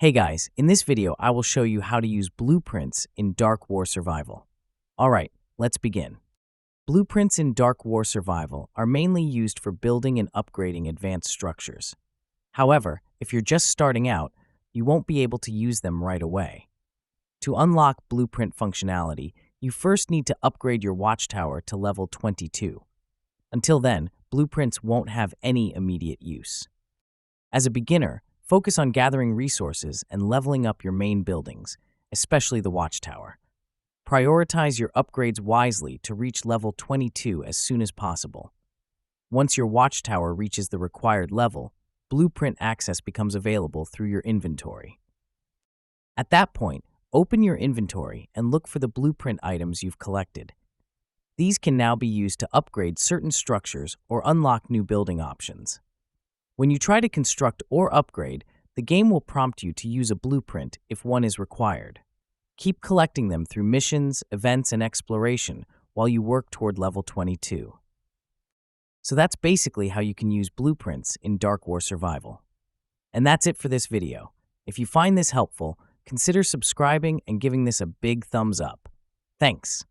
Hey guys, in this video I will show you how to use blueprints in Dark War Survival. Alright, let's begin. Blueprints in Dark War Survival are mainly used for building and upgrading advanced structures. However, if you're just starting out, you won't be able to use them right away. To unlock blueprint functionality, you first need to upgrade your watchtower to level 22. Until then, blueprints won't have any immediate use. As a beginner, focus on gathering resources and leveling up your main buildings, especially the watchtower. Prioritize your upgrades wisely to reach level 22 as soon as possible. Once your watchtower reaches the required level, blueprint access becomes available through your inventory. At that point, open your inventory and look for the blueprint items you've collected. These can now be used to upgrade certain structures or unlock new building options. When you try to construct or upgrade, the game will prompt you to use a blueprint if one is required. Keep collecting them through missions, events, and exploration while you work toward level 22. So that's basically how you can use blueprints in Dark War Survival. And that's it for this video. If you find this helpful, consider subscribing and giving this a big thumbs up. Thanks.